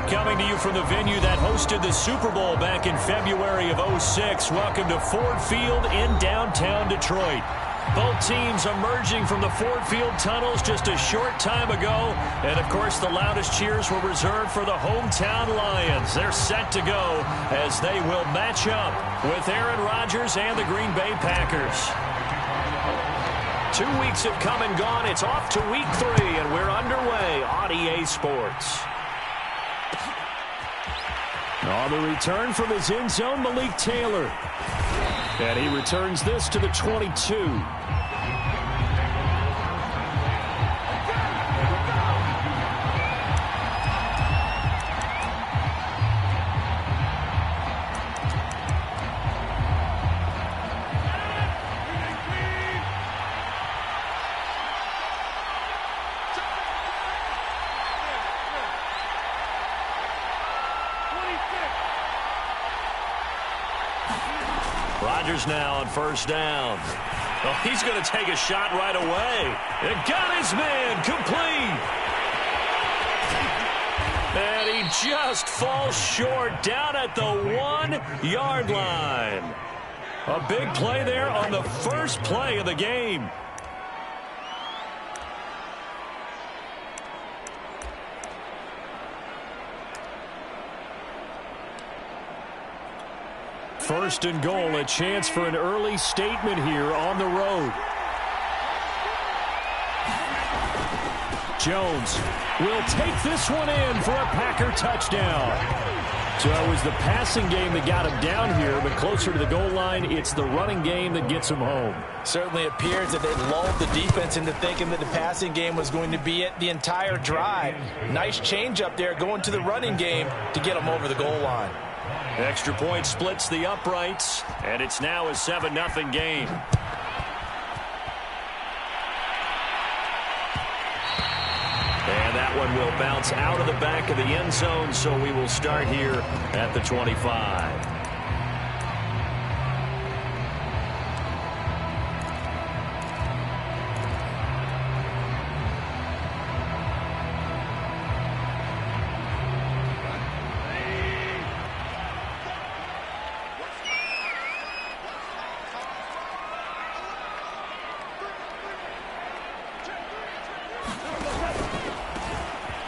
Coming to you from the venue that hosted the Super Bowl back in February of '06. Welcome to Ford Field in downtown Detroit. Both teams emerging from the Ford Field tunnels just a short time ago. And, of course, the loudest cheers were reserved for the hometown Lions. They're set to go as they will match up with Aaron Rodgers and the Green Bay Packers. 2 weeks have come and gone. It's off to week 3, and we're underway on EA Sports. On the return from his end zone, Malik Taylor. And he returns this to the 22. Rodgers now on first down. Oh, he's going to take a shot right away. It got his man complete. And he just falls short down at the 1-yard line. A big play there on the first play of the game. First and goal, a chance for an early statement here on the road. Jones will take this one in for a Packer touchdown. So it was the passing game that got him down here, but closer to the goal line, it's the running game that gets him home. Certainly appears that they lulled the defense into thinking that the passing game was going to be it the entire drive. Nice change up there going to the running game to get him over the goal line. Extra point splits the uprights, and it's now a 7-0 game. And that one will bounce out of the back of the end zone, so we will start here at the 25.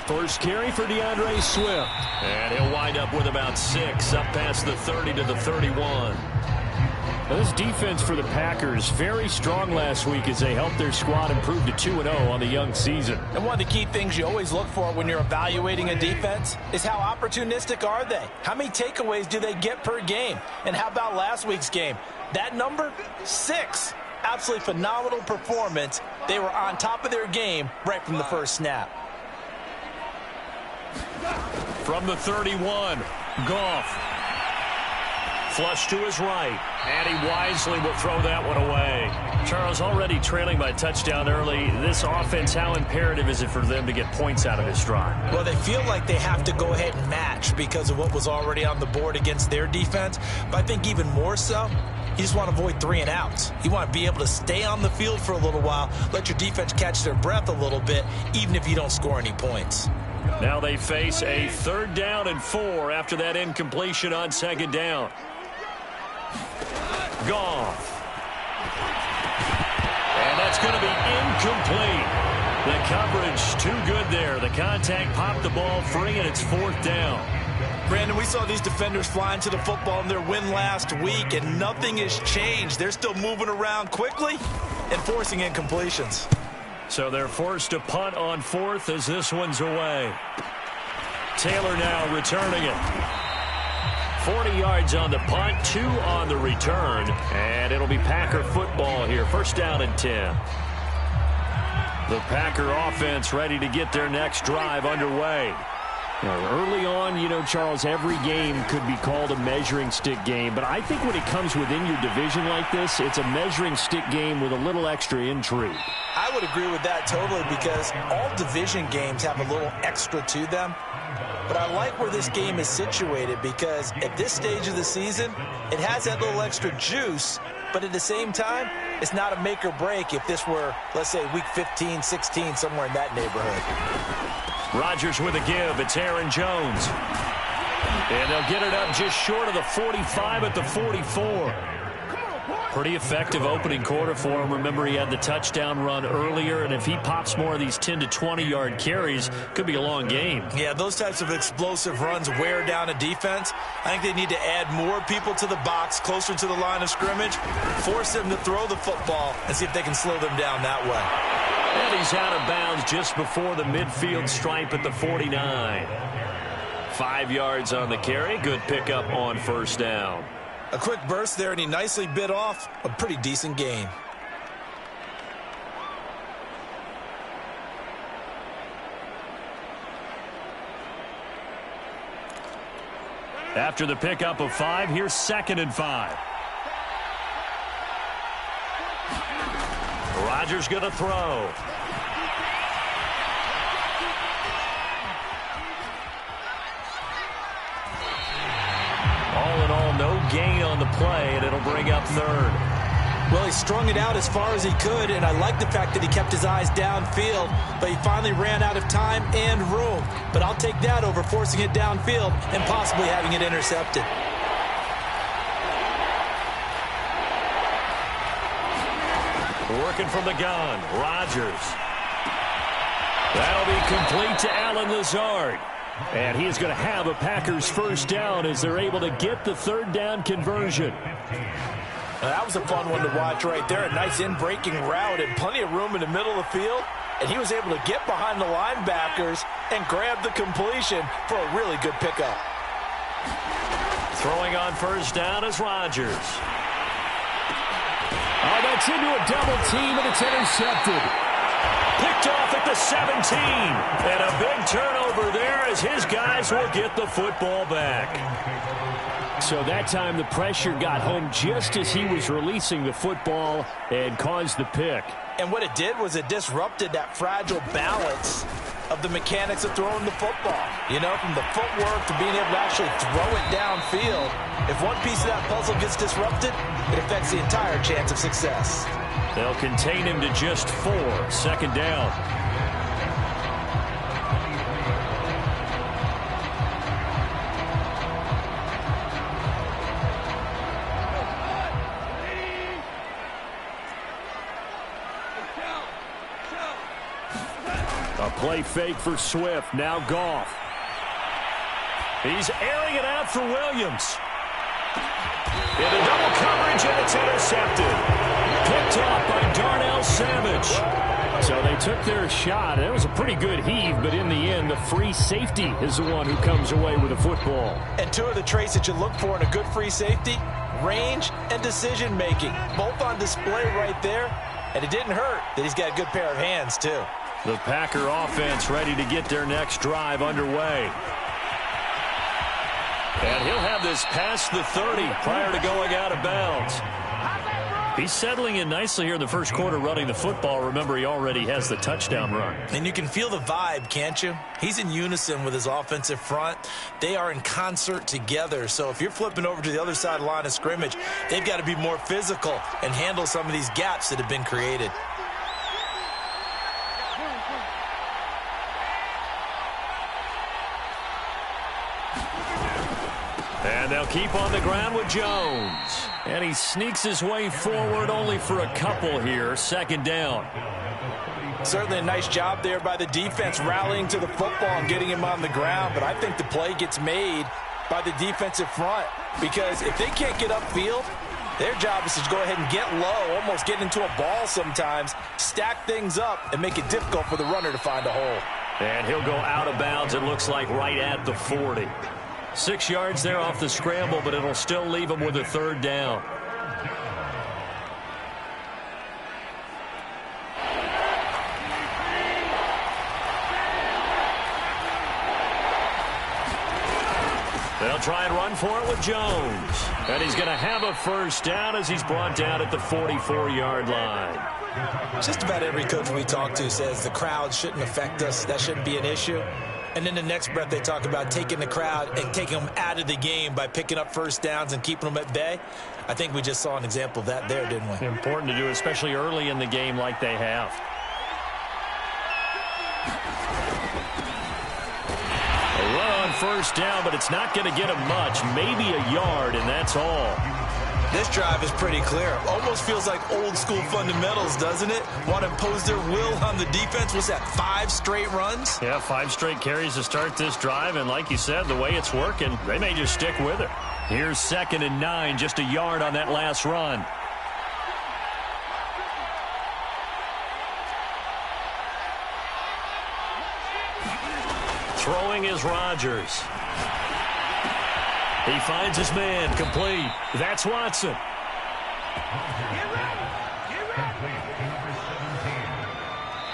First carry for DeAndre Swift. And he'll wind up with about 6, up past the 30 to the 31. Well, this defense for the Packers, very strong last week as they helped their squad improve to 2-0 on the young season. And one of the key things you always look for when you're evaluating a defense is how opportunistic are they? How many takeaways do they get per game? And how about last week's game? That number, 6. Absolutely phenomenal performance. They were on top of their game right from the first snap. From the 31, Goff. Flush to his right, and he wisely will throw that one away. Charles, already trailing by touchdown early. This offense, how imperative is it for them to get points out of this drive? Well, they feel like they have to go ahead and match because of what was already on the board against their defense. But I think even more so, you just want to avoid 3 and outs. You want to be able to stay on the field for a little while, let your defense catch their breath a little bit, even if you don't score any points. Now they face a 3rd down and 4 after that incompletion on 2nd down. Goff. And that's going to be incomplete. The coverage too good there. The contact popped the ball free, and it's 4th down. Brandon, we saw these defenders flying to the football in their win last week, and nothing has changed. They're still moving around quickly and forcing incompletions. So they're forced to punt on 4th as this one's away. Taylor now returning it. 40 yards on the punt, 2 on the return, and it'll be Packer football here. 1st down and 10. The Packer offense ready to get their next drive underway. Early on, you know, Charles, every game could be called a measuring stick game, but I think when it comes within your division like this, it's a measuring stick game with a little extra intrigue. I would agree with that totally because all division games have a little extra to them. But I like where this game is situated because at this stage of the season, it has that little extra juice, but at the same time, it's not a make or break if this were, let's say, week 15, 16, somewhere in that neighborhood. Rodgers with a give. It's Aaron Jones. And they'll get it up just short of the 45 at the 44. Pretty effective opening quarter for him. Remember, he had the touchdown run earlier, and if he pops more of these 10 to 20-yard carries, could be a long game. Yeah, those types of explosive runs wear down a defense. I think they need to add more people to the box, closer to the line of scrimmage, force them to throw the football, and see if they can slow them down that way. And he's out of bounds just before the midfield stripe at the 49. 5 yards on the carry. Good pickup on first down. A quick burst there, and he nicely bit off a pretty decent gain. After the pickup of 5, here's 2nd and 5. Rodgers going to throw. All in all, no gain on the play, and it'll bring up 3rd. Well, he strung it out as far as he could, and I like the fact that he kept his eyes downfield, but he finally ran out of time and room. But I'll take that over forcing it downfield and possibly having it intercepted. Working from the gun, Rodgers. That'll be complete to Allen Lazard. And he is going to have a Packers first down as they're able to get the 3rd down conversion. That was a fun one to watch right there. A nice in-breaking route and plenty of room in the middle of the field. And he was able to get behind the linebackers and grab the completion for a really good pickup. Throwing on first down is Rodgers. Oh, that's into a double team, and it's intercepted. Picked off at the 17. And a big turnover there as his guys will get the football back. So that time the pressure got home just as he was releasing the football and caused the pick. And what it did was it disrupted that fragile balance of the mechanics of throwing the football. You know, from the footwork to being able to actually throw it downfield. If one piece of that puzzle gets disrupted, it affects the entire chance of success. They'll contain him to just 4. 2nd down. A play fake for Swift. Now Goff. He's airing it out for Williams. Into double coverage, and it's intercepted. Picked off by Darnell Savage. So they took their shot. That was a pretty good heave, but in the end, the free safety is the one who comes away with the football. And 2 of the traits that you look for in a good free safety, range and decision-making. Both on display right there, and it didn't hurt that he's got a good pair of hands, too. The Packer offense ready to get their next drive underway. And he'll have this past the 30 prior to going out of bounds. He's settling in nicely here in the first quarter running the football. Remember, he already has the touchdown run. And you can feel the vibe, can't you? He's in unison with his offensive front. They are in concert together. So if you're flipping over to the other side of the line of scrimmage, they've got to be more physical and handle some of these gaps that have been created. And they'll keep on the ground with Jones. And he sneaks his way forward only for a couple here. 2nd down. Certainly a nice job there by the defense rallying to the football and getting him on the ground. But I think the play gets made by the defensive front. Because if they can't get upfield, their job is to go ahead and get low, almost get into a ball sometimes, stack things up, and make it difficult for the runner to find a hole. And he'll go out of bounds, it looks like, right at the 40. 6 yards there off the scramble, but it'll still leave him with a 3rd down. They'll try and run for it with Jones. And he's going to have a first down as he's brought down at the 44-yard line. Just about every coach we talk to says the crowd shouldn't affect us. That shouldn't be an issue. And then the next breath they talk about taking the crowd and taking them out of the game by picking up first downs and keeping them at bay. I think we just saw an example of that there, didn't we? Important to do, especially early in the game like they have. first down, but it's not going to get him much. Maybe a yard, and that's all. This drive is pretty clear. Almost feels like old school fundamentals, doesn't it? Want to impose their will on the defense. Was that 5 straight runs? Yeah, 5 straight carries to start this drive, and like you said, the way it's working, they may just stick with it. Here's 2nd and 9, just a yard on that last run. Throwing is Rodgers. He finds his man, complete. That's Watson.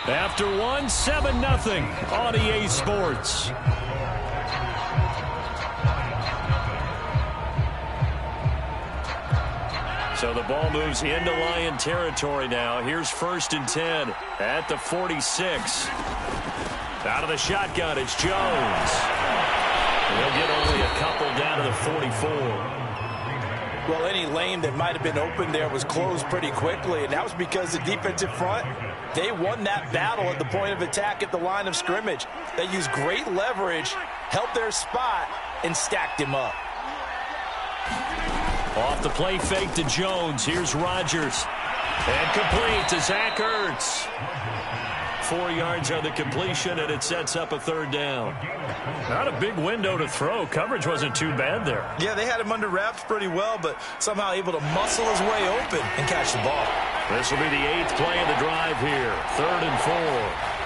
After one, 7-0 on EA Sports. So the ball moves into Lion territory now. Here's 1st and 10 at the 46. Out of the shotgun, it's Jones. He'll get only a couple down to the 44. Well, any lane that might have been open there was closed pretty quickly, and that was because the defensive front, they won that battle at the point of attack at the line of scrimmage. They used great leverage, held their spot, and stacked him up. Off the play fake to Jones. Here's Rodgers. And complete to Zach Ertz. 4 yards on the completion, and it sets up a 3rd down. Not a big window to throw. Coverage wasn't too bad there. Yeah, they had him under wraps pretty well, but somehow able to muscle his way open and catch the ball. This will be the 8th play of the drive here. 3rd and 4.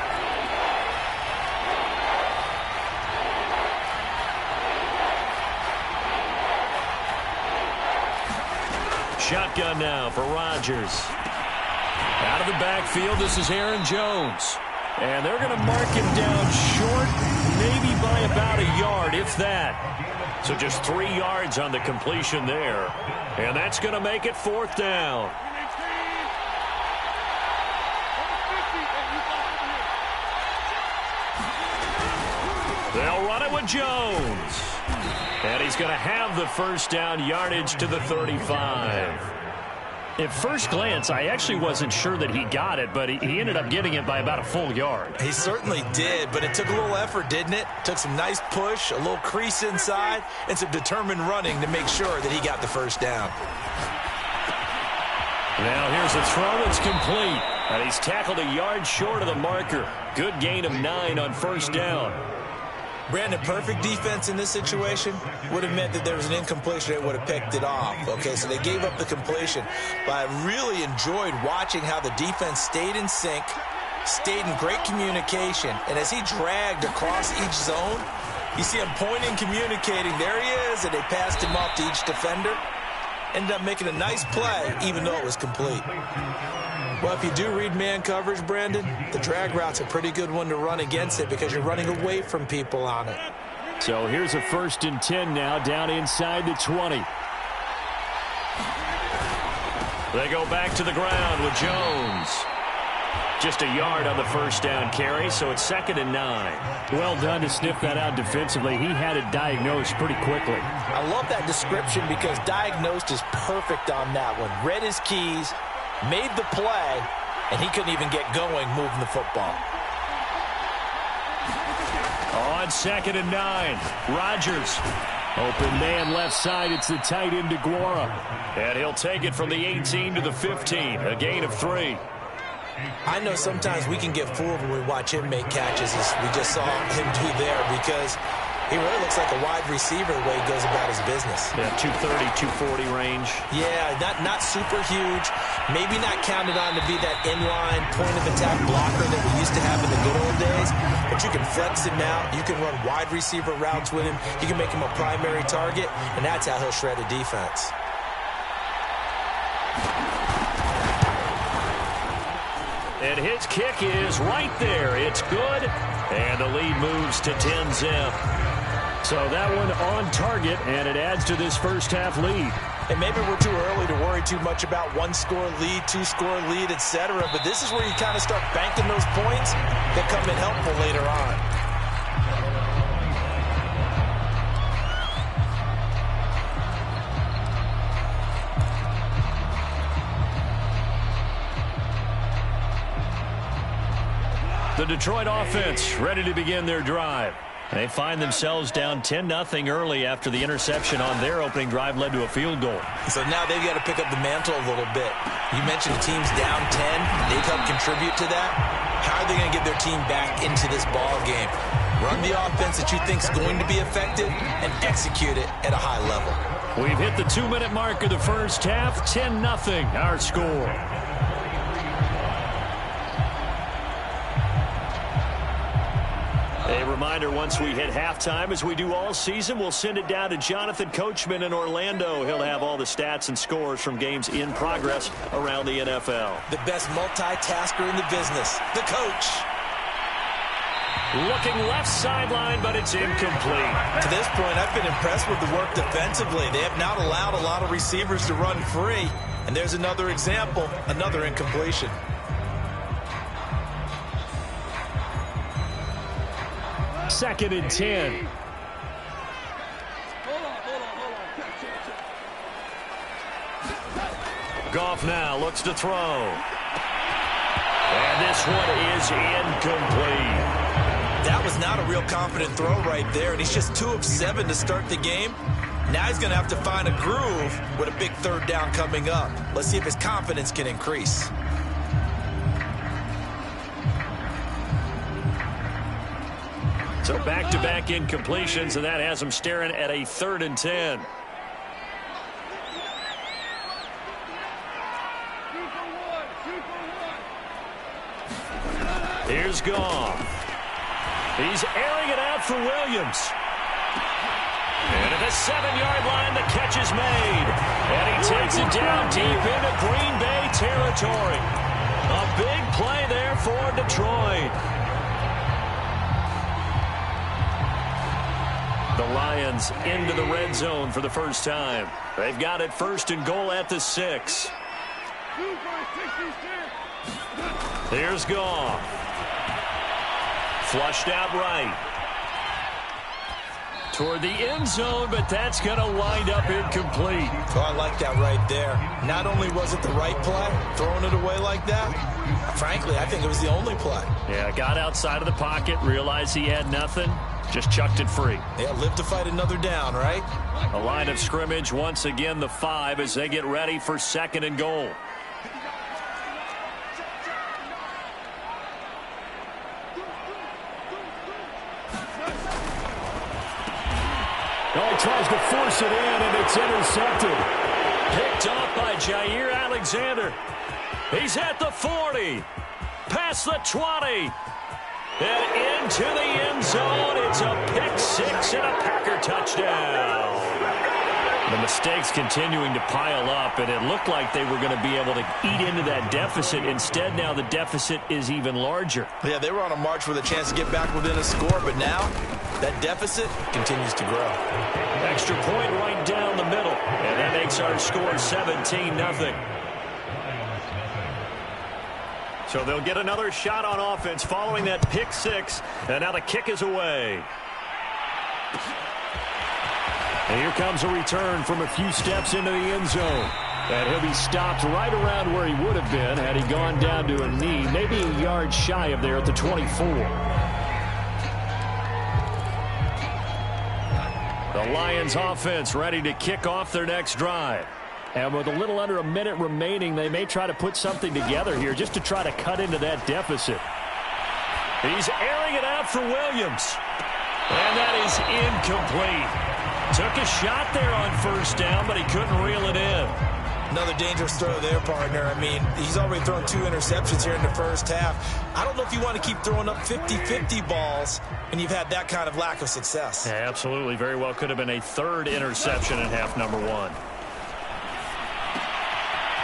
Shotgun now for Rodgers. Out of the backfield, this is Aaron Jones. And they're going to mark him down short, maybe by about a yard, if that. So just 3 yards on the completion there. And that's going to make it 4th down. They'll run it with Jones. And he's going to have the 1st down, yardage to the 35. At first glance, I actually wasn't sure that he got it, but he ended up getting it by about a full yard. He certainly did, but it took a little effort, didn't it? Took some nice push, a little crease inside, and some determined running to make sure that he got the 1st down. Now here's a throw that's complete, and he's tackled a yard short of the marker. Good gain of 9 on 1st down. Brandon, perfect defense in this situation would have meant that there was an incompletion. They would have picked it off. Okay, so they gave up the completion. But I really enjoyed watching how the defense stayed in sync, stayed in great communication. And as he dragged across each zone, you see him pointing, communicating. There he is, and they passed him off to each defender. Ended up making a nice play, even though it was complete. Well, if you do read man coverage, Brandon, the drag route's a pretty good one to run against it because you're running away from people on it. So here's a 1st and 10 now, down inside the 20. They go back to the ground with Jones. Just a yard on the 1st down carry, so it's 2nd and 9. Well done to sniff that out defensively. He had it diagnosed pretty quickly. I love that description because diagnosed is perfect on that one. Read his keys, made the play, and he couldn't even get going moving the football. On 2nd and 9, Rodgers. Open man left side. It's the tight end DeGuara. And he'll take it from the 18 to the 15, a gain of 3. I know sometimes we can get fooled when we watch him make catches, as we just saw him do there, because he really looks like a wide receiver the way he goes about his business. Yeah, 230, 240 range. Yeah, not super huge. Maybe not counted on to be that inline point-of-attack blocker that we used to have in the good old days. But you can flex him out. You can run wide receiver routes with him. You can make him a primary target, and that's how he'll shred a defense. And his kick is right there. It's good. And the lead moves to 10-zip. So that one on target, and it adds to this first half lead. And maybe we're too early to worry too much about 1-score lead, 2-score lead, etc. But this is where you kind of start banking those points that come in helpful later on. The Detroit offense ready to begin their drive. They find themselves down 10-0 early after the interception on their opening drive led to a field goal. So now they've got to pick up the mantle a little bit. You mentioned the team's down 10. They've helped contribute to that. How are they going to get their team back into this ball game? Run the offense that you think is going to be effective and execute it at a high level. We've hit the 2-minute mark of the first half. 10-0 our score. A reminder, once we hit halftime, as we do all season, we'll send it down to Jonathan Coachman in Orlando. He'll have all the stats and scores from games in progress around the NFL. The best multitasker in the business, the coach. Looking left sideline, but it's incomplete. To this point, I've been impressed with the work defensively. They have not allowed a lot of receivers to run free. And there's another example, another incompletion. Second and 10. Goff now looks to throw. And this one is incomplete. That was not a real confident throw right there, and he's just 2 of 7 to start the game. Now he's going to have to find a groove with a big third down coming up. Let's see if his confidence can increase. So back-to-back incompletions, and that has him staring at a 3rd and 10. Here's Goff. He's airing it out for Williams. And at the 7-yard line, the catch is made. And he takes it down deep into Green Bay territory. A big play there for Detroit. The Lions into the red zone for the first time. They've got it 1st and goal at the 6. Here's Goff. Flushed out right. Toward the end zone, but that's going to wind up incomplete. Oh, I like that right there. Not only was it the right play, throwing it away like that, frankly, I think it was the only play. Yeah, got outside of the pocket, realized he had nothing, just chucked it free. Yeah, live to fight another down, right? A line of scrimmage, once again the 5 as they get ready for 2nd and goal. Oh, he tries to force it in, and it's intercepted. Picked off by Jair Alexander. He's at the 40. Past the 20. And into the end zone. It's a pick 6 and a Packer touchdown. The mistakes continuing to pile up, and it looked like they were going to be able to eat into that deficit. Instead, now the deficit is even larger. Yeah, they were on a march with a chance to get back within a score, but now that deficit continues to grow. Extra point right down the middle, and that makes our score 17-0. So they'll get another shot on offense following that pick 6, and now the kick is away. And here comes a return from a few steps into the end zone. And he'll be stopped right around where he would have been had he gone down to a knee, maybe a yard shy of there at the 24. The Lions offense ready to kick off their next drive. And with a little under a minute remaining, they may try to put something together here just to try to cut into that deficit. He's airing it out for Williams. And that is incomplete. Took a shot there on 1st down, but he couldn't reel it in. Another dangerous throw there, partner. I mean, he's already thrown 2 interceptions here in the first half. I don't know if you want to keep throwing up 50-50 balls when you've had that kind of lack of success. Yeah, absolutely. Very well could have been a 3rd interception in half number 1.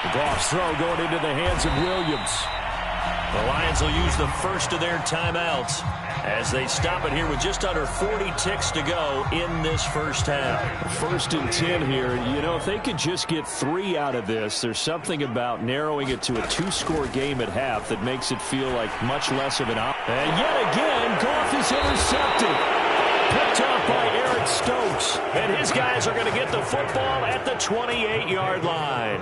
The Goff's throw going into the hands of Williams. The Lions will use the first of their timeouts as they stop it here with just under 40 ticks to go in this first half. 1st and 10 here. You know, if they could just get 3 out of this, there's something about narrowing it to a 2-score game at half that makes it feel like much less of an option. And yet again, Goff is intercepted. Picked off by Eric Stokes. And his these guys are going to get the football at the 28-yard line.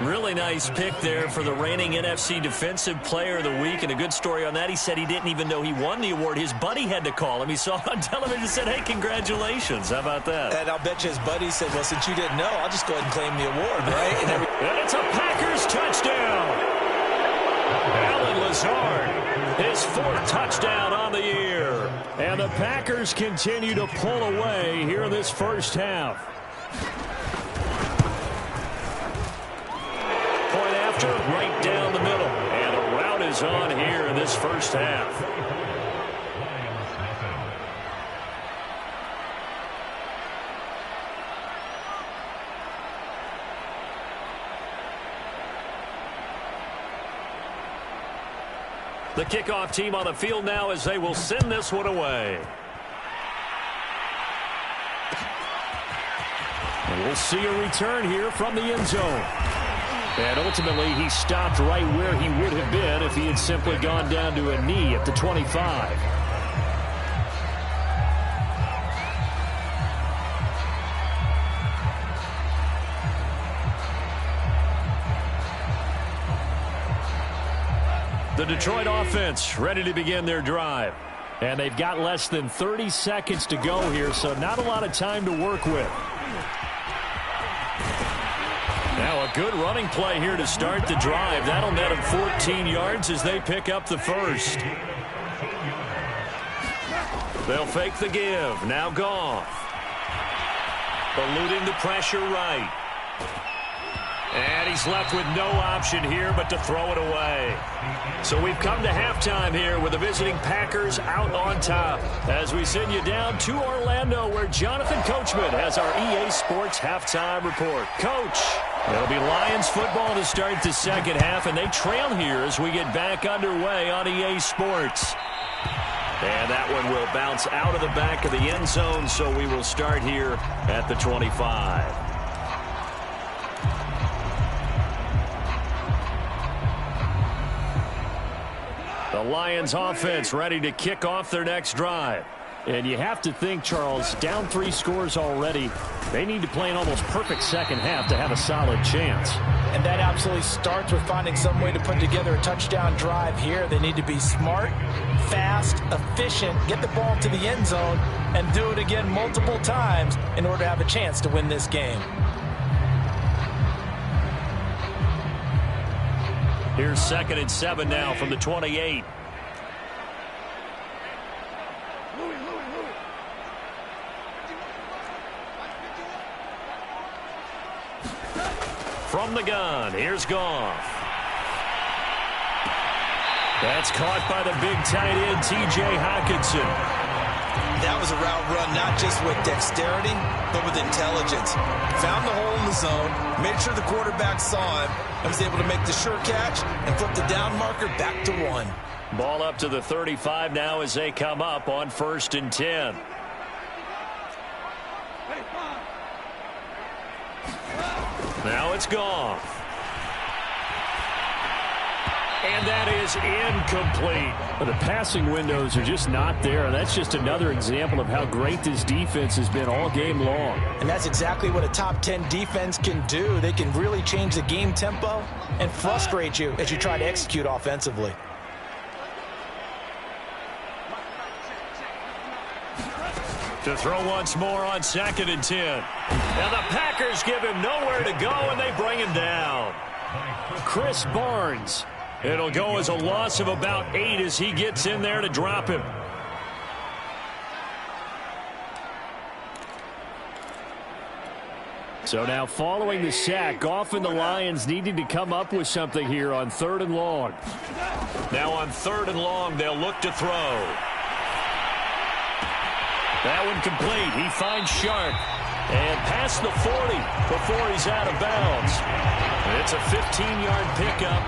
Really nice pick there for the reigning NFC Defensive Player of the Week. And a good story on that. He said he didn't even know he won the award. His buddy had to call him. He saw it on television and said, hey, congratulations. How about that? And I'll bet you his buddy said, well, since you didn't know, I'll just go ahead and claim the award, right? And it's a Packers touchdown. Alan Lazard, his 4th touchdown on the year. And the Packers continue to pull away here in this first half. Right down the middle. And a route is on here in this first half. The kickoff team on the field now as they will send this one away. And we'll see a return here from the end zone. And ultimately, he stopped right where he would have been if he had simply gone down to a knee at the 25. The Detroit offense ready to begin their drive. And they've got less than 30 seconds to go here, so not a lot of time to work with. Now a good running play here to start the drive. That'll net them 14 yards as they pick up the first. They'll fake the give. Now Goff. Eluding the pressure right. And he's left with no option here but to throw it away. So we've come to halftime here with the visiting Packers out on top as we send you down to Orlando where Jonathan Coachman has our EA Sports halftime report. Coach, it'll be Lions football to start the second half, and they trail here as we get back underway on EA Sports. And that one will bounce out of the back of the end zone, so we will start here at the 25. The Lions offense ready to kick off their next drive. And you have to think, Charles, down 3 scores already. They need to play an almost perfect second half to have a solid chance. And that absolutely starts with finding some way to put together a touchdown drive here. They need to be smart, fast, efficient, get the ball to the end zone, and do it again multiple times in order to have a chance to win this game. Here's 2nd and 7 now from the 28. From the gun, here's Goff. That's caught by the big tight end, T.J. Hockenson. That was a route run not just with dexterity, but with intelligence. Found the hole in the zone, made sure the quarterback saw him, and was able to make the sure catch and flip the down marker back to 1. Ball up to the 35 now as they come up on 1st and 10. Now it's Goff. And that is incomplete. The passing windows are just not there. And that's just another example of how great this defense has been all game long. And that's exactly what a top 10 defense can do. They can really change the game tempo and frustrate you as you try to execute offensively. To throw once more on 2nd and 10. And the Packers give him nowhere to go, and they bring him down. Chris Barnes. It'll go as a loss of about 8 as he gets in there to drop him. So now following the sack, Goff and the Lions needed to come up with something here on 3rd and long. Now on 3rd and long, they'll look to throw. That one complete. He finds Sharp. And past the 40 before he's out of bounds. It's a 15-yard pickup,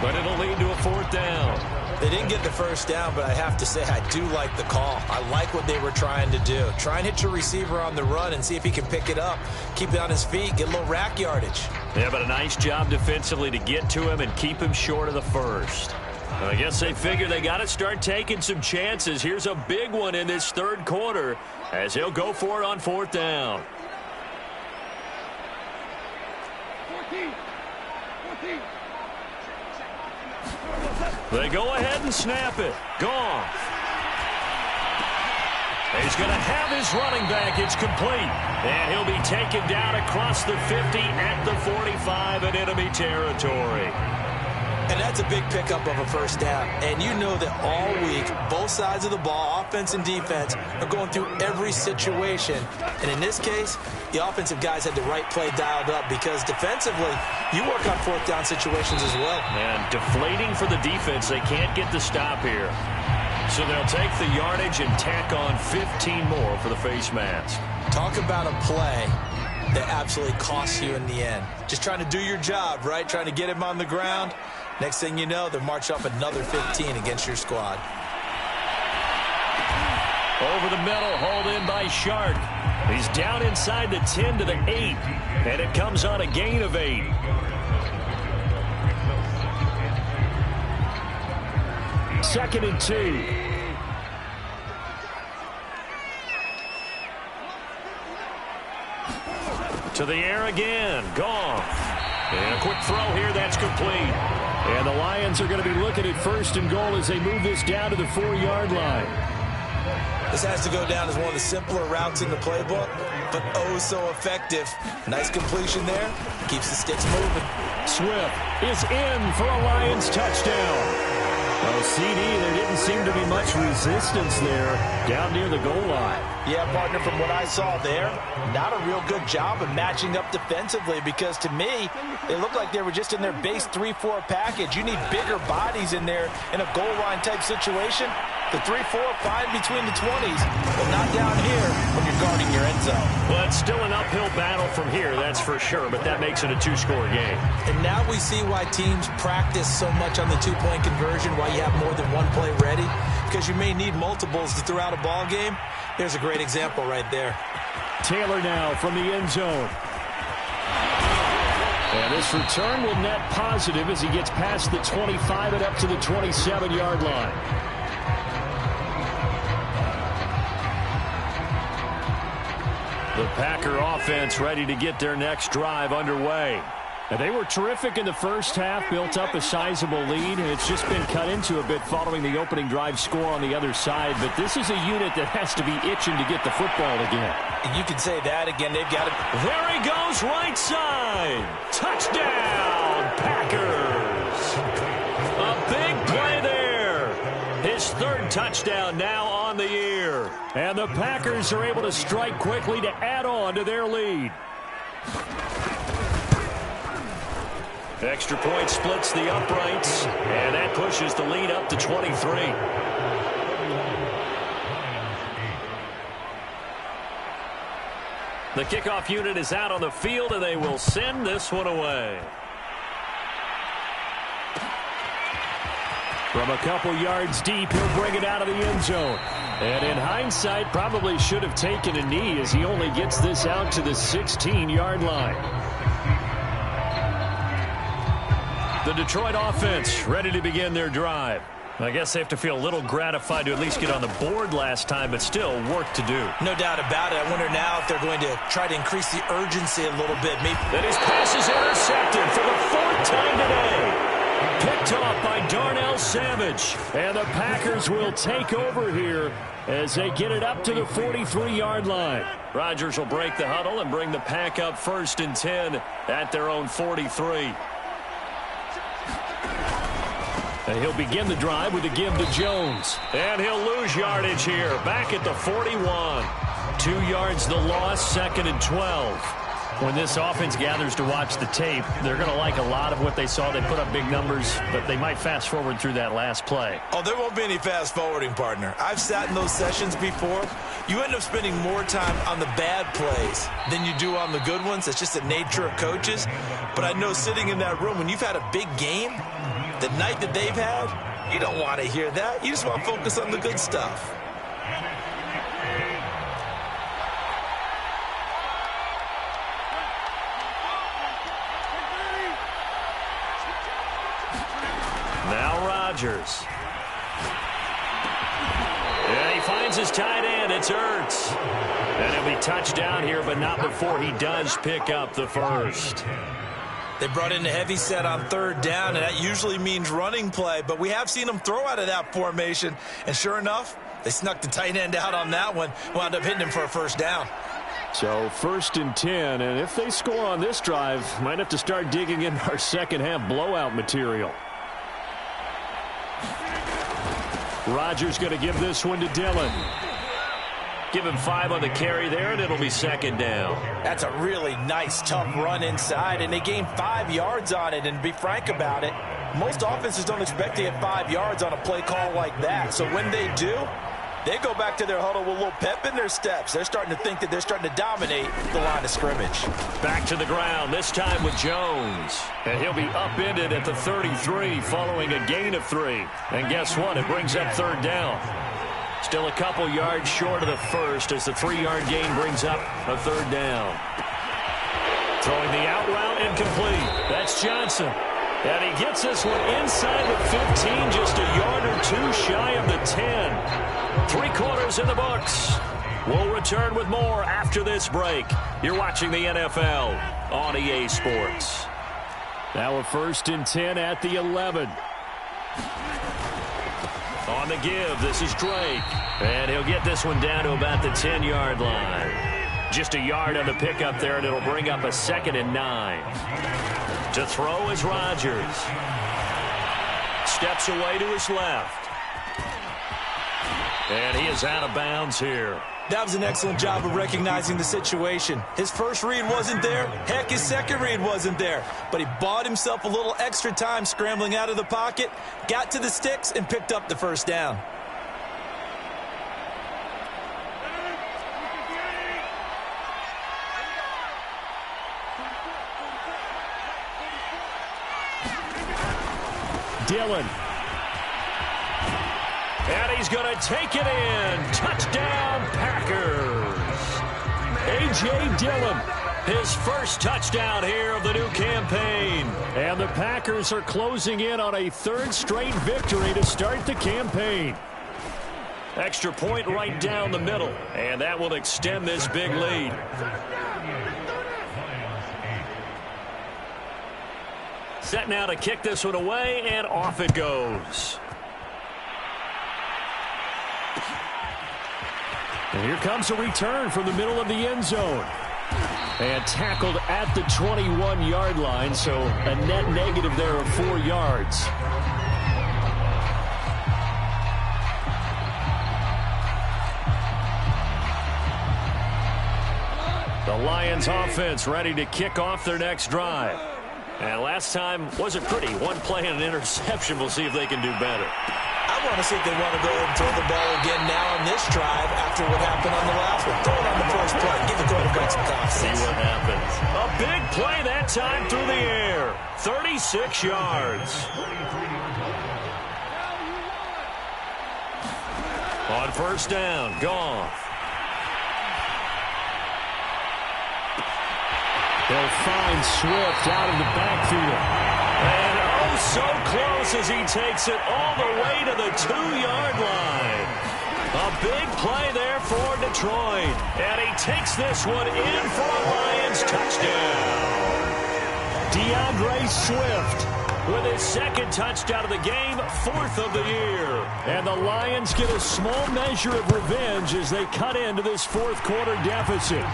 but it'll lead to a 4th down. They didn't get the first down, but I have to say I do like the call. I like what they were trying to do. Try and hit your receiver on the run and see if he can pick it up, keep it on his feet, get a little rack yardage. Yeah, but a nice job defensively to get to him and keep him short of the first. I guess they figure they got to start taking some chances. Here's a big one in this third quarter as he'll go for it on fourth down. 14. They go ahead and snap it. Gone. He's going to have his running back. It's complete. And he'll be taken down across the 50 at the 45 in enemy territory. And that's a big pickup of a first down. And you know that all week, both sides of the ball, offense and defense, are going through every situation. And in this case, the offensive guys had the right play dialed up because defensively, you work on fourth down situations as well. And deflating for the defense. They can't get the stop here. So they'll take the yardage and tack on 15 more for the face mask. Talk about a play that absolutely costs you in the end. Just trying to do your job, right? Trying to get him on the ground. Next thing you know, they march up another 15 against your squad. Over the middle, hauled in by Shark. He's down inside the 10 to the 8, and it comes on a gain of 8. Second and 2. To the air again. Gone. And a quick throw here. That's complete. And the Lions are going to be looking at first and goal as they move this down to the 4-yard line. This has to go down as one of the simpler routes in the playbook, but oh so effective. Nice completion there. Keeps the sticks moving. Swift is in for a Lions touchdown. Well, CD, there didn't seem to be much resistance there down near the goal line. Yeah, partner, from what I saw there, not a real good job of matching up defensively because to me, they looked like they were just in their base 3-4 package. You need bigger bodies in there in a goal line type situation. The 3-4 fine between the 20s, but not down here when you're guarding your end zone. Well, it's still an uphill battle from here, that's for sure, but that makes it a 2-score game. And now we see why teams practice so much on the 2-point conversion, why you have more than one play ready, because you may need multiples to throw out a ball game. There's a great example right there. Taylor now from the end zone. And this return will net positive as he gets past the 25 and up to the 27-yard line. The Packer offense ready to get their next drive underway. And they were terrific in the first half, built up a sizable lead, and it's just been cut into a bit following the opening drive score on the other side. But this is a unit that has to be itching to get the football again. And you can say that again. They've got it. There he goes, right side. Touchdown, Packers. A big play there. His third touchdown now on the year. And the Packers are able to strike quickly to add on to their lead. Extra point splits the uprights, and that pushes the lead up to 23. The kickoff unit is out on the field, and they will send this one away. From a couple yards deep, he'll bring it out of the end zone. And in hindsight, probably should have taken a knee as he only gets this out to the 16-yard line. The Detroit offense ready to begin their drive. I guess they have to feel a little gratified to at least get on the board last time, but still work to do. No doubt about it. I wonder now if they're going to try to increase the urgency a little bit. Maybe. That his pass is intercepted for the 4th time today. Picked off by Darnell Savage. And the Packers will take over here as they get it up to the 43-yard line. Rodgers will break the huddle and bring the Pack up 1st and 10 at their own 43. And he'll begin the drive with a give to Jones. And he'll lose yardage here. Back at the 41. 2 yards the loss, 2nd and 12. When this offense gathers to watch the tape, they're going to like a lot of what they saw. They put up big numbers, but they might fast forward through that last play. Oh, there won't be any fast forwarding, partner. I've sat in those sessions before. You end up spending more time on the bad plays than you do on the good ones. It's just the nature of coaches. But I know sitting in that room, when you've had a big game, the night that they've had, you don't want to hear that. You just want to focus on the good stuff. Rodgers. And he finds his tight end. It's Ertz. And he'll be touchdown here, but not before he does pick up the first. They brought in a heavy set on third down, and that usually means running play, but we have seen them throw out of that formation, and sure enough, they snuck the tight end out on that one, wound up hitting him for a first down. So 1st and 10, and if they score on this drive, might have to start digging in our second half blowout material. Rodgers going to give this one to Dillon. Give him 5 on the carry there, and it'll be second down. That's a really nice, tough run inside, and they gained 5 yards on it. And to be frank about it, most offenses don't expect to get 5 yards on a play call like that. So when they do, they go back to their huddle with a little pep in their steps. They're starting to think that they're starting to dominate the line of scrimmage. Back to the ground, this time with Jones. And he'll be upended at the 33 following a gain of 3. And guess what? It brings up third down. Still a couple yards short of the first as the 3-yard gain brings up a third down. Throwing the out route incomplete. That's Johnson. And he gets this one inside the 15, just a yard or 2 shy of the 10. 3 quarters in the books. We'll return with more after this break. You're watching the NFL on EA Sports. Now a 1st and 10 at the 11. On the give, this is Drake. And he'll get this one down to about the 10-yard line. Just a yard on the pickup there, and it'll bring up a 2nd and 9. To throw is Rodgers. Steps away to his left. And he is out of bounds here. That was an excellent job of recognizing the situation. His first read wasn't there. Heck, his second read wasn't there. But he bought himself a little extra time scrambling out of the pocket, got to the sticks, and picked up the first down. Dillon. And he's going to take it in. Touchdown, Packers. A.J. Dillon. His first touchdown here of the new campaign. And the Packers are closing in on a 3rd straight victory to start the campaign. Extra point right down the middle. And that will extend this big lead. Set now to kick this one away, and off it goes. And here comes a return from the middle of the end zone. And tackled at the 21-yard line, so a net negative there of 4 yards. The Lions offense ready to kick off their next drive. And last time wasn't pretty. 1 play and an interception. We'll see if they can do better. I want to see if they want to go and throw the ball again now on this drive after what happened on the last one. Throw it on the first play. Give the quarterback some confidence. See what happens. A big play that time through the air. 36 yards. On first down, Goff. They'll find Swift out of the backfield. And oh, so close as he takes it all the way to the 2-yard line. A big play there for Detroit. And he takes this one in for a Lions touchdown. DeAndre Swift with his 2nd touchdown of the game, 4th of the year. And the Lions get a small measure of revenge as they cut into this 4th quarter deficit.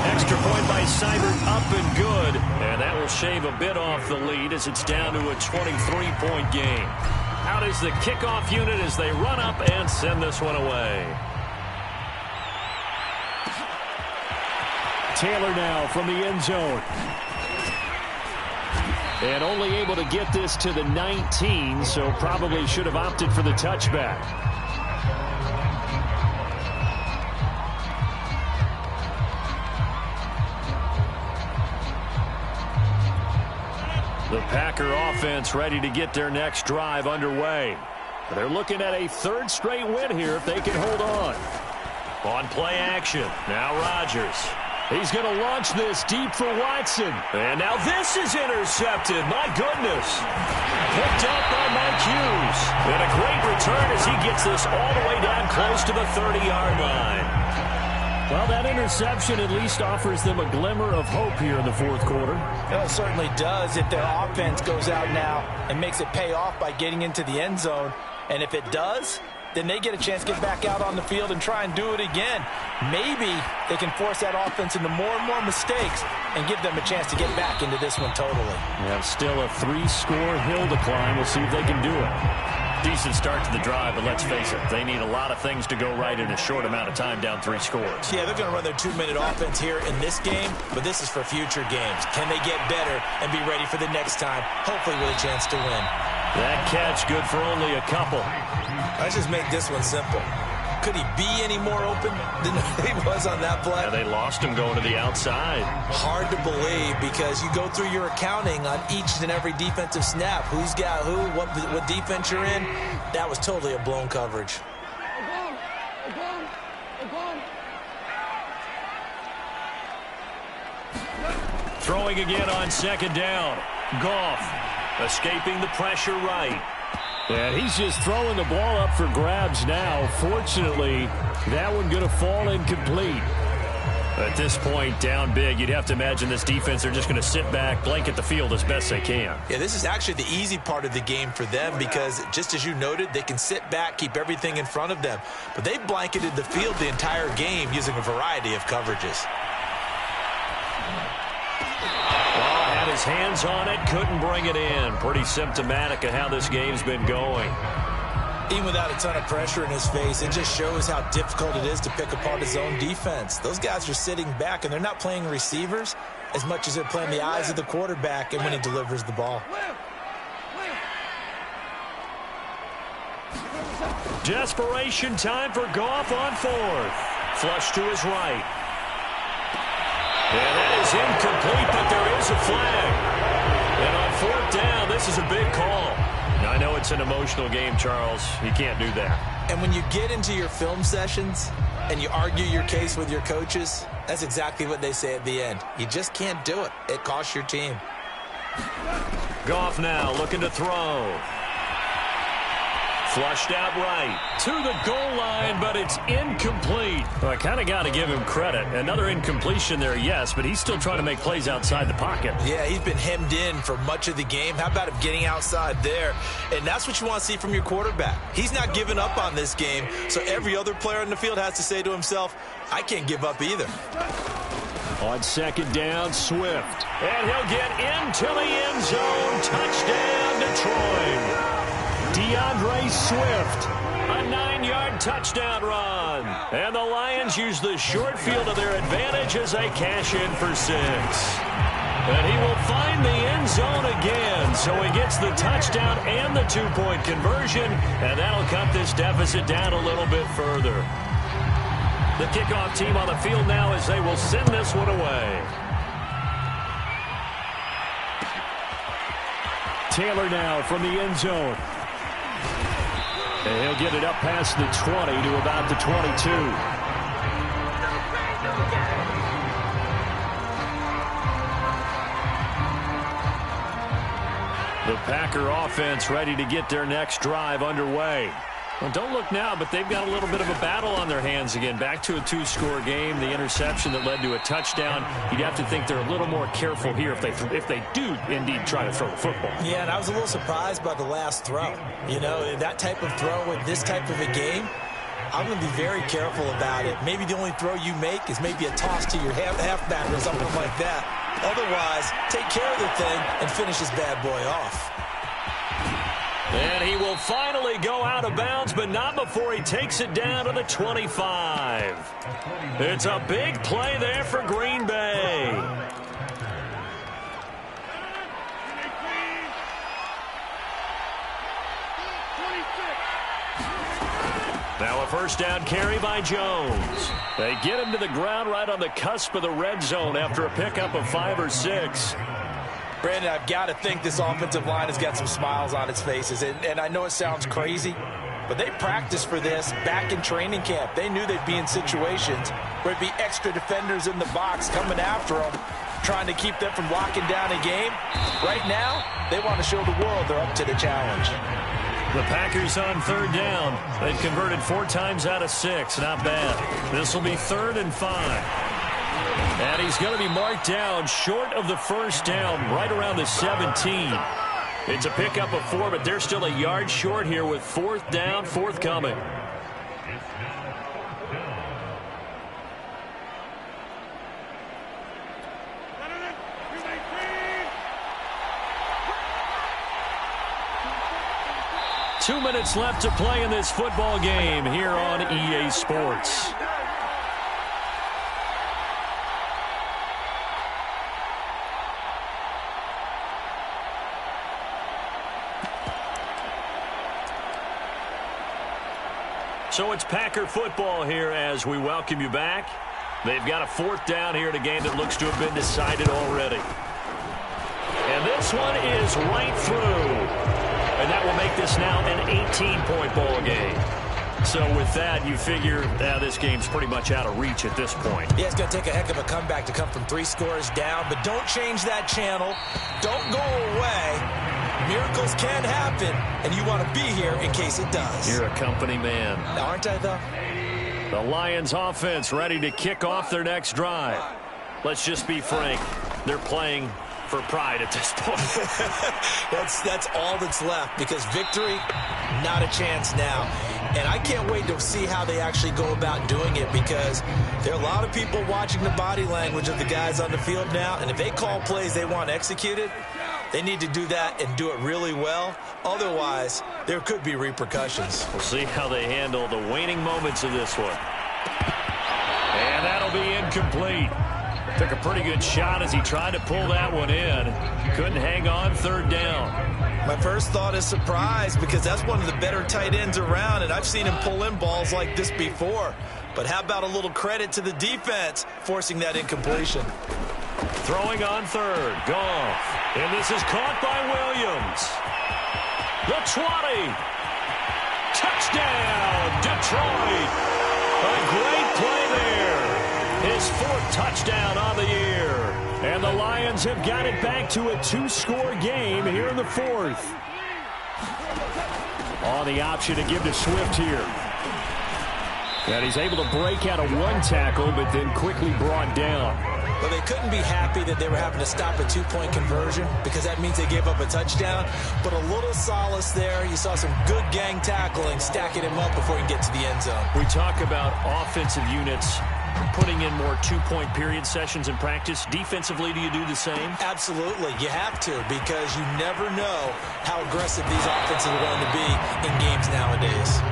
Extra point by Seibert, up and good. And that will shave a bit off the lead as it's down to a 23-point game. Out is the kickoff unit as they run up and send this one away. Taylor now from the end zone. And only able to get this to the 19, so probably should have opted for the touchback. The Packer offense ready to get their next drive underway. They're looking at a 3rd straight win here if they can hold on. On play action, now Rodgers. He's going to launch this deep for Watson. And now this is intercepted. My goodness. Picked up by Mike Hughes. And a great return as he gets this all the way down close to the 30-yard line. Well, that interception at least offers them a glimmer of hope here in the fourth quarter. It certainly does if their offense goes out now and makes it pay off by getting into the end zone. And if it does, then they get a chance to get back out on the field and try and do it again. Maybe they can force that offense into more and more mistakes and give them a chance to get back into this one totally. Yeah, still a 3-score hill to climb. We'll see if they can do it. Decent start to the drive, but let's face it, they need a lot of things to go right in a short amount of time down 3 scores. Yeah, they're going to run their 2-minute offense here in this game, but this is for future games. Can they get better and be ready for the next time, hopefully with a chance to win? That catch good for only a couple. Let's just make this one simple. Could he be any more open than he was on that play? Yeah, they lost him going to the outside. Hard to believe because you go through your accounting on each and every defensive snap. Who's got who, what defense you're in. That was totally a blown coverage. Throwing again on second down. Goff escaping the pressure right. And he's just throwing the ball up for grabs now. Fortunately, that one going to fall incomplete. At this point, down big, you'd have to imagine this defense, they're just going to sit back, blanket the field as best they can. Yeah, this is actually the easy part of the game for them because, just as you noted, they can sit back, keep everything in front of them. But they blanketed the field the entire game using a variety of coverages. Had his hands on it, couldn't bring it in. Pretty symptomatic of how this game's been going. Even without a ton of pressure in his face, it just shows how difficult it is to pick apart his own defense. Those guys are sitting back, and they're not playing receivers as much as they're playing the eyes of the quarterback and when he delivers the ball. Desperation time for Goff on fourth. Flush to his right. And that is incomplete, but there is a flag. And on fourth down, this is a big call. Now, I know it's an emotional game, Charles. You can't do that. And when you get into your film sessions and you argue your case with your coaches, that's exactly what they say at the end. You just can't do it. It costs your team. Goff now looking to throw. Flushed out right to the goal line, but it's incomplete. Well, I kind of got to give him credit. Another incompletion there, yes, but he's still trying to make plays outside the pocket. Yeah, he's been hemmed in for much of the game. How about him getting outside there? And that's what you want to see from your quarterback. He's not giving up on this game, so every other player on the field has to say to himself, I can't give up either. On second down, Swift. And he'll get into the end zone. Touchdown, Detroit. DeAndre Swift, a 9-yard touchdown run. And the Lions use the short field to their advantage as they cash in for 6. And he will find the end zone again, so he gets the touchdown and the 2-point conversion, and that'll cut this deficit down a little bit further. The kickoff team on the field now as they will send this one away. Taylor now from the end zone. And he'll get it up past the 20 to about the 22. The Packer offense ready to get their next drive underway. Well, don't look now, but they've got a little bit of a battle on their hands again. Back to a 2-score game. The interception that led to a touchdown. You'd have to think they're a little more careful here if they do indeed try to throw the football. Yeah, and I was a little surprised by the last throw. You know, that type of throw in this type of a game, I'm going to be very careful about it. Maybe the only throw you make is maybe a toss to your halfback or something like that. Otherwise, take care of the thing and finish this bad boy off. And he will finally go out of bounds, but not before he takes it down to the 25. It's a big play there for Green Bay. Now a first down carry by Jones. They get him to the ground right on the cusp of the red zone after a pickup of 5 or 6. Brandon, I've got to think this offensive line has got some smiles on its faces. And I know it sounds crazy, But they practiced for this back in training camp. They knew they'd be in situations where there'd be extra defenders in the box coming after them, trying to keep them from locking down a game. Right now, they want to show the world they're up to the challenge. The Packers on third down. They've converted 4 times out of 6. Not bad. This will be 3rd and 5. And he's going to be marked down short of the first down, right around the 17. It's a pickup of 4, but they're still a yard short here with 4th down forthcoming. Two minutes left to play in this football game here on EA Sports. So it's Packer football here as we welcome you back. They've got a 4th down here in a game that looks to have been decided already. And this one is right through. And that will make this now an 18-point ball game. So with that, you figure this game's pretty much out of reach at this point. Yeah, it's going to take a heck of a comeback to come from 3 scores down. But don't change that channel. Don't go away. Miracles can happen, and you want to be here in case it does. You're a company man. Aren't I, though? The Lions offense ready to kick off their next drive. Let's just be frank. They're playing for pride at this point. That's all that's left, because victory, not a chance now. And I can't wait to see how they actually go about doing it, because there are a lot of people watching the body language of the guys on the field now, and if they call plays they want executed, they need to do that and do it really well. Otherwise, there could be repercussions. We'll see how they handle the waning moments of this one. And that'll be incomplete. Took a pretty good shot as he tried to pull that one in. Couldn't hang on 3rd down. My first thought is surprise, because that's one of the better tight ends around, and I've seen him pull in balls like this before. But how about a little credit to the defense forcing that incompletion? Throwing on 3rd. Goff. And this is caught by Williams. The 20. Touchdown, Detroit. A great play there. His 4th touchdown on the year. And the Lions have got it back to a 2-score game here in the 4th. On the option to give to Swift here. And he's able to break out of 1 tackle, but then quickly brought down. Well, they couldn't be happy that they were having to stop a 2-point conversion, because that means they gave up a touchdown. But a little solace there. You saw some good gang tackling, stacking him up before he can get to the end zone. We talk about offensive units putting in more 2-point period sessions in practice. Defensively, do you do the same? Absolutely. You have to, because you never know how aggressive these offenses are going to be in games nowadays.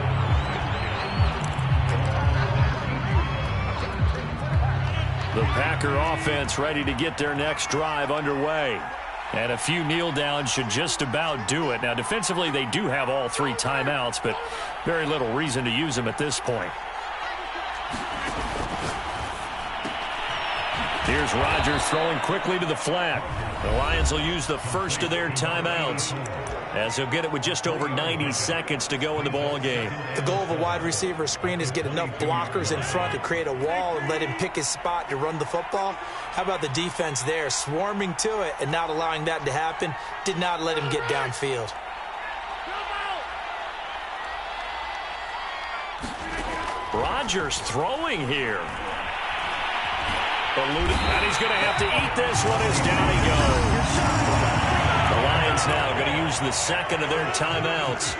The Packer offense ready to get their next drive underway. And a few kneel downs should just about do it. Now, defensively, they do have all 3 timeouts, but very little reason to use them at this point. Here's Rodgers throwing quickly to the flat. The Lions will use the first of their timeouts, as they'll get it with just over 90 seconds to go in the ball game. The goal of a wide receiver screen is get enough blockers in front to create a wall and let him pick his spot to run the football. How about the defense there, swarming to it and not allowing that to happen? Did not let him get downfield. Rodgers throwing here. And he's going to have to eat this one as down he goes. The Lions now going to use the 2nd of their timeouts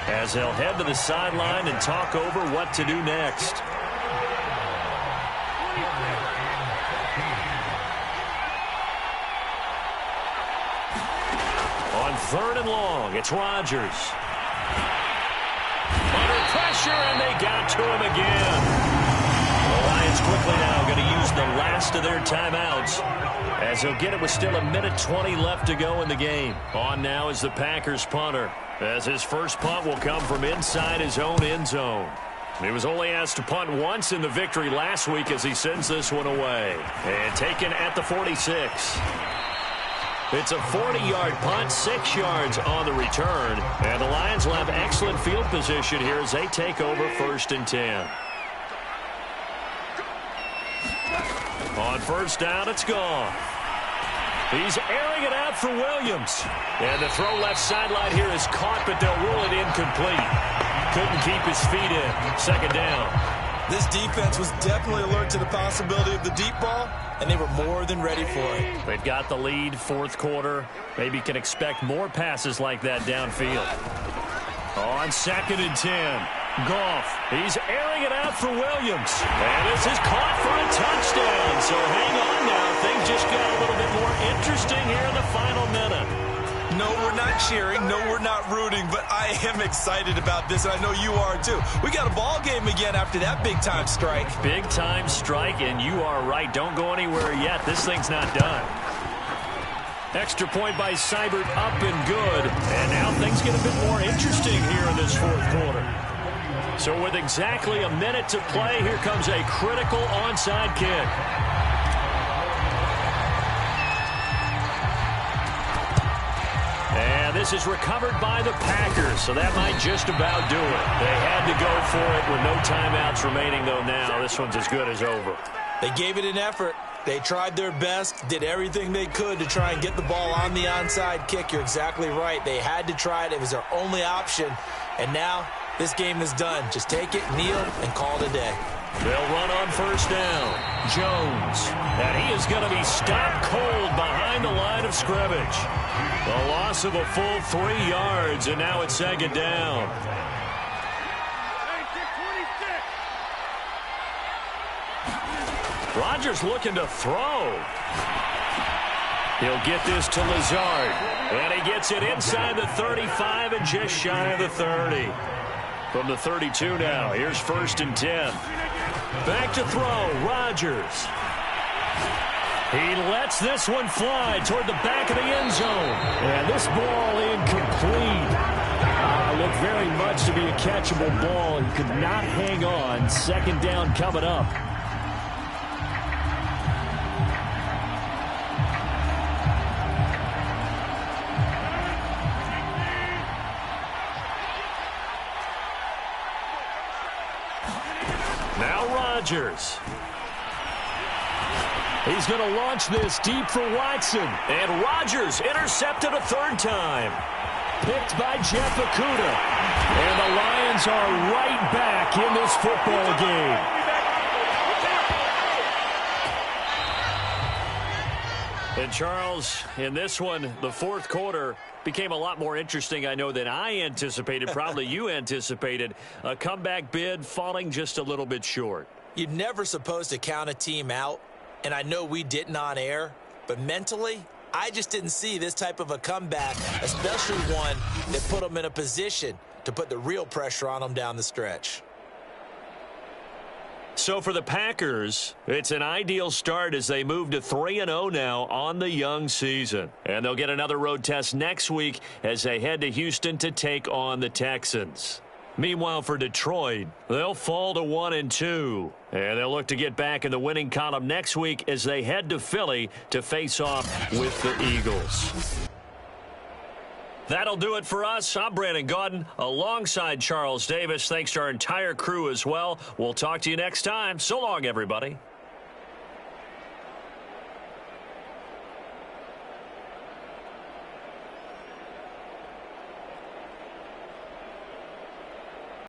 as they'll head to the sideline and talk over what to do next. On 3rd and long, it's Rodgers. Under pressure, and they got to him again. The Lions quickly now going to use the last of their timeouts, as they'll get it with still 1:20 left to go in the game. On now is the Packers punter, as his first punt will come from inside his own end zone. He was only asked to punt once in the victory last week as he sends this one away. And taken at the 46. It's a 40-yard punt, 6 yards on the return. And the Lions will have excellent field position here as they take over 1st and 10. On 1st down, it's gone. He's airing it out for Williams. And the throw left sideline here is caught, but they'll rule it incomplete. Couldn't keep his feet in. 2nd down. This defense was definitely alert to the possibility of the deep ball, and they were more than ready for it. They've got the lead, 4th quarter. Maybe can expect more passes like that downfield. On 2nd and 10. Goff. He's airing it out for Williams. And this is caught for a touchdown. So hang on now. Things just got a little bit more interesting here in the final minute. No, we're not cheering. No, we're not rooting. But I am excited about this, and I know you are too. We got a ball game again after that big-time strike. Big-time strike, and you are right. Don't go anywhere yet. This thing's not done. Extra point by Seibert, up and good. And now things get a bit more interesting here in this 4th quarter. So with exactly a minute to play, here comes a critical onside kick. And this is recovered by the Packers, so that might just about do it. They had to go for it with no timeouts remaining, though now. This one's as good as over. They gave it an effort. They tried their best, did everything they could to try and get the ball on the onside kick. You're exactly right. They had to try it. It was their only option. And now this game is done. Just take it, kneel, and call it a day. They'll run on 1st down. Jones. And he is going to be stopped cold behind the line of scrimmage. A loss of a full 3 yards, and now it's 2nd down. Rodgers looking to throw. He'll get this to Lazard. And he gets it inside the 35 and just shy of the 30. From the 32 now, here's 1st and 10. Back to throw, Rodgers. He lets this one fly toward the back of the end zone. And this ball incomplete. Looked very much to be a catchable ball and could not hang on. 2nd down coming up. Now Rodgers. He's going to launch this deep for Watson. And Rodgers intercepted a 3rd time. Picked by Jeff Okudah. And the Lions are right back in this football game. And Charles, in this one, the 4th quarter became a lot more interesting, I know, than I anticipated. Probably you anticipated. A comeback bid falling just a little bit short. You're never supposed to count a team out, and I know we didn't on air, but mentally, I just didn't see this type of a comeback, especially one that put them in a position to put the real pressure on them down the stretch. So for the Packers, it's an ideal start as they move to 3-0 now on the young season. And they'll get another road test next week as they head to Houston to take on the Texans. Meanwhile, for Detroit, they'll fall to 1-2. And they'll look to get back in the winning column next week as they head to Philly to face off with the Eagles. That'll do it for us. I'm Brandon Gaudin alongside Charles Davis. Thanks to our entire crew as well. We'll talk to you next time. So long, everybody.